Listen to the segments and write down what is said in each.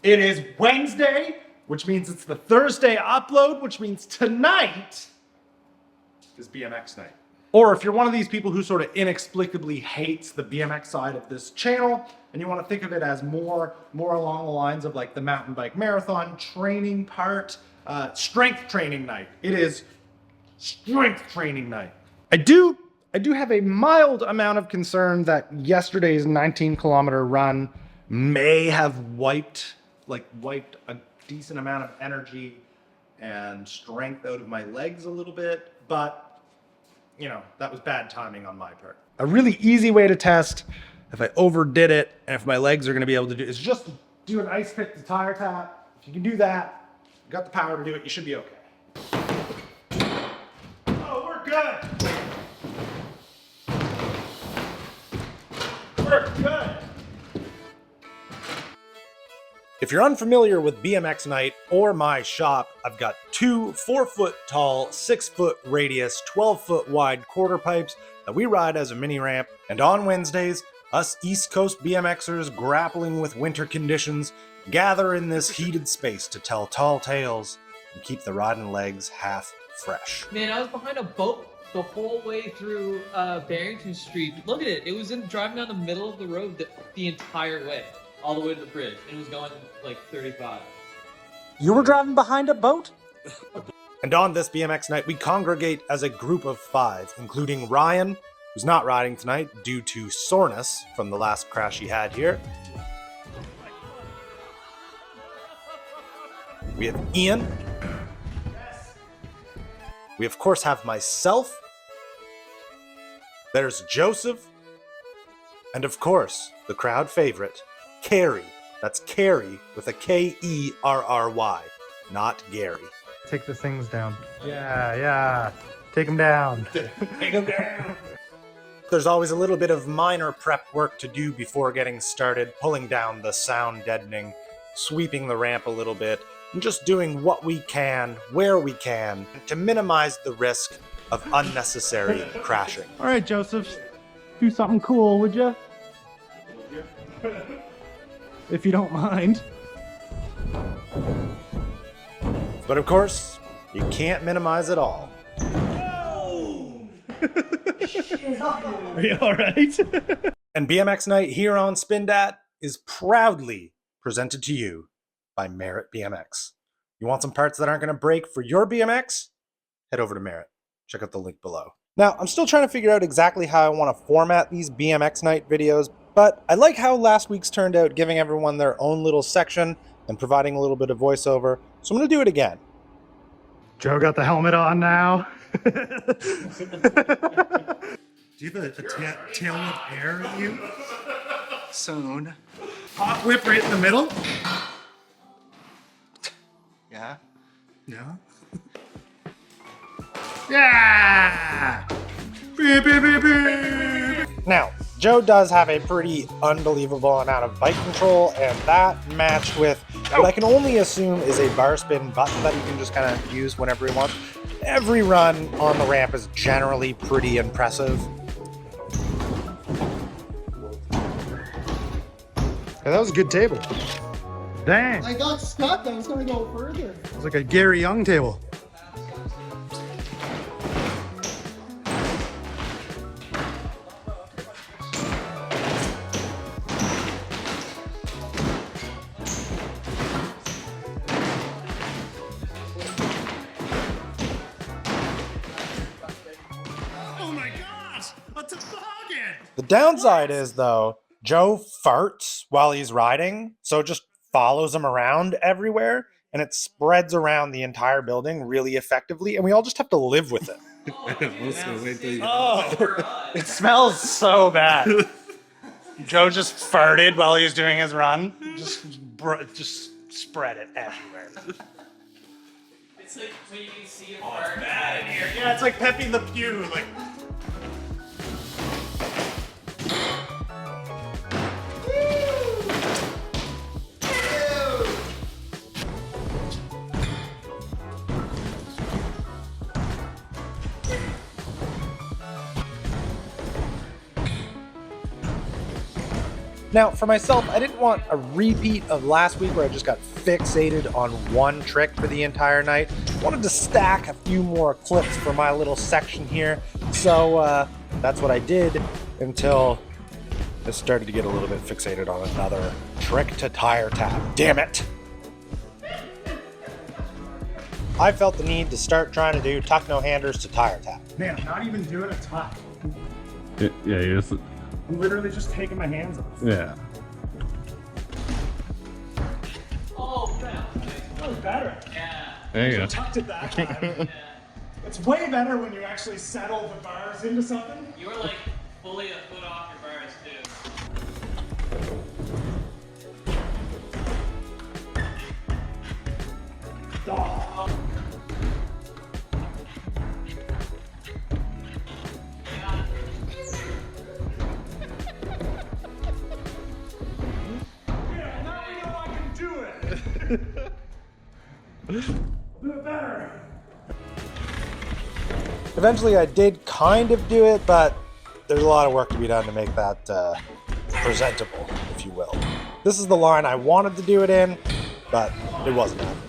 It is Wednesday, which means it's the Thursday upload, which means tonight is BMX night. Or if you're one of these people who sort of inexplicably hates the BMX side of this channel, and you want to think of it as more along the lines of like the mountain bike marathon training part, strength training night. It is strength training night. I do have a mild amount of concern that yesterday's 19-kilometer run may have wiped a decent amount of energy and strength out of my legs a little bit, but you know, that was bad timing on my part. A really easy way to test if I overdid it and if my legs are gonna be able to do it is just do an ice pick to tire tap. If you can do that, you got the power to do it, you should be okay. Oh, we're good. We're good. If you're unfamiliar with BMX Night or my shop, I've got two 4-foot tall, 6-foot radius, 12-foot wide quarter pipes that we ride as a mini ramp. And on Wednesdays, us East Coast BMXers grappling with winter conditions gather in this heated space to tell tall tales and keep the riding legs half fresh. Man, I was behind a boat the whole way through Barrington Street. Look at it. It was driving down the middle of the road the entire way. All the way to the bridge, and it was going like 35. You were driving behind a boat? And on this BMX night, we congregate as a group of 5, including Ryan, who's not riding tonight due to soreness from the last crash he had here. We have Ian. We of course have myself. There's Joseph. And of course, the crowd favorite, Carrie. That's Carrie with a K-E-R-R-Y, not Gary. Take the things down. Yeah. Take them down. Take them down. There's always a little bit of minor prep work to do before getting started, pulling down the sound deadening, sweeping the ramp a little bit, and just doing what we can, where we can, to minimize the risk of unnecessary crashing. All right, Joseph, do something cool, would you? If you don't mind. But of course, you can't minimize it all. Are you all right? And BMX Night here on Spindat is proudly presented to you by Merit BMX. You want some parts that aren't going to break for your BMX? Head over to Merit. Check out the link below. Now, I'm still trying to figure out exactly how I want to format these BMX Night videos, but I like how last week's turned out, giving everyone their own little section and providing a little bit of voiceover. So I'm going to do it again. Joe got the helmet on now. Do you have a tail whip air in you? Soon. Hot whip right in the middle? Yeah. No? Yeah! Beep, beep, beep, beep. Now, Joe does have a pretty unbelievable amount of bike control, and that matched with what I can only assume is a bar spin button that he can just kind of use whenever he wants. Every run on the ramp is generally pretty impressive. Yeah, that was a good table. Dang. I got stuck. I was going to go further. It was like a Gary Young table. Oh my gosh! A toboggan! The downside is, though, Joe farts while he's riding, so it just follows him around everywhere, and it spreads around the entire building really effectively, and we all just have to live with it. Oh, it smells so bad. Joe just farted while he was doing his run. Just spread it everywhere. It's like when you see a fart. Bad in here. Yeah, it's like Pepe Le Pew. Like. Now, for myself, I didn't want a repeat of last week where I just got fixated on one trick for the entire night. I wanted to stack a few more clips for my little section here. So that's what I did until I started to get a little bit fixated on another trick to tire tap. Damn it! I felt the need to start trying to do tuck no-handers to tire tap. Man, I'm not even doing a tuck. Yeah, you just, I'm literally just taking my hands off. yeah. Oh, crap. That was better. Yeah. There you go. Tucked it that time. It's way better when you actually settle the bars into something. You were like fully a foot off your bars, too. Oh. Yeah, now we know I can do it. Do it better. Eventually I did kind of do it, but there's a lot of work to be done to make that presentable, if you will. This is the line I wanted to do it in, but it wasn't happening.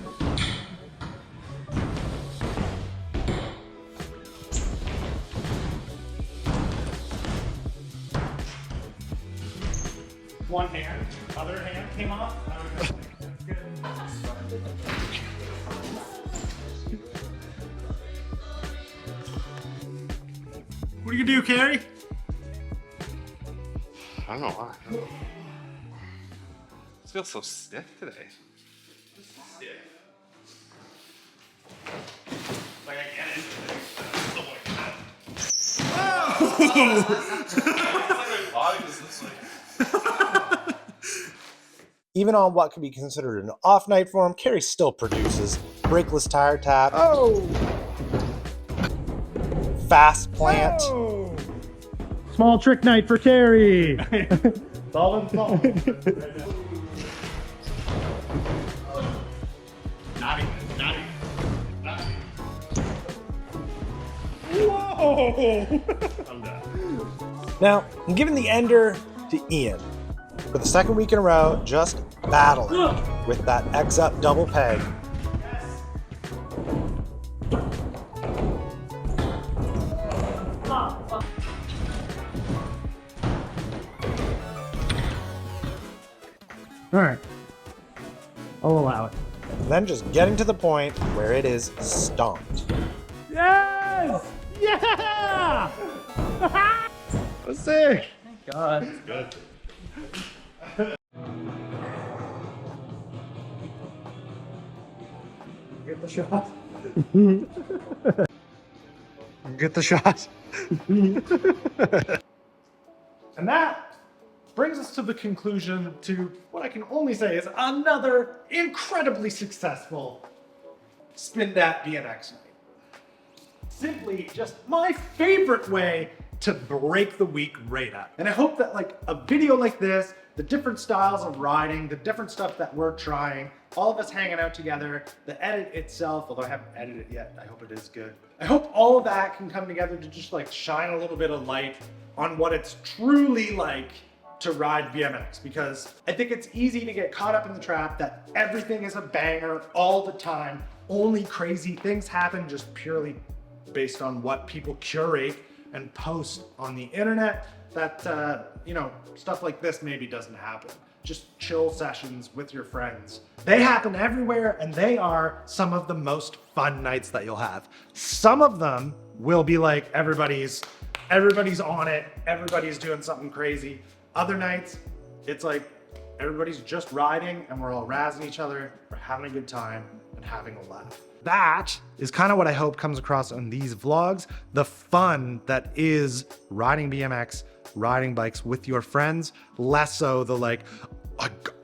One hand, other hand came off. That's good. What do you do, Carrie? I don't know why. This feels so stiff today. Stiff. Like I get into things. My body just looks like. Even on what could be considered an off night for him, Carrie still produces brakeless tire tap, fast plant, Small trick night for Carrie. It's all in small. Not even. Whoa! I'm done. Now, I'm giving the ender to Ian for the second week in a row, just battling with that X-up double peg. All right. I'll allow it. And then just getting to the point where it is stomped. Yes! Yeah! That's sick. Thank God. Good. Get the shot. Get the shot. And that brings us to the conclusion to what I can only say is another incredibly successful Spin Dat BMX night. Simply just my favorite way to break the week right up. And I hope that like a video like this, the different styles of riding, the different stuff that we're trying, all of us hanging out together, the edit itself, although I haven't edited it yet, I hope it is good. I hope all of that can come together to just like shine a little bit of light on what it's truly like to ride BMX, because I think it's easy to get caught up in the trap that everything is a banger all the time. Only crazy things happen just purely based on what people curate and post on the internet. That, you know, stuff like this maybe doesn't happen. Just chill sessions with your friends. They happen everywhere, and they are some of the most fun nights that you'll have. Some of them will be like everybody's on it, everybody's doing something crazy. Other nights, it's like everybody's just riding and we're all razzing each other, we're having a good time and having a laugh. That is kind of what I hope comes across on these vlogs, the fun that is riding BMX, riding bikes with your friends, less so the like,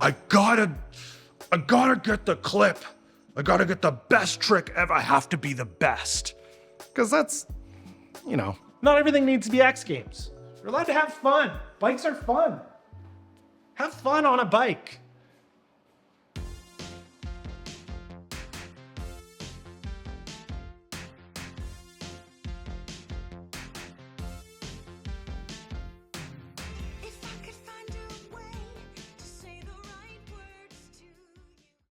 I gotta get the clip, I gotta get the best trick ever, I have to be the best. Because that's, you know, not everything needs to be X Games. You're allowed to have fun. Bikes are fun. Have fun on a bike.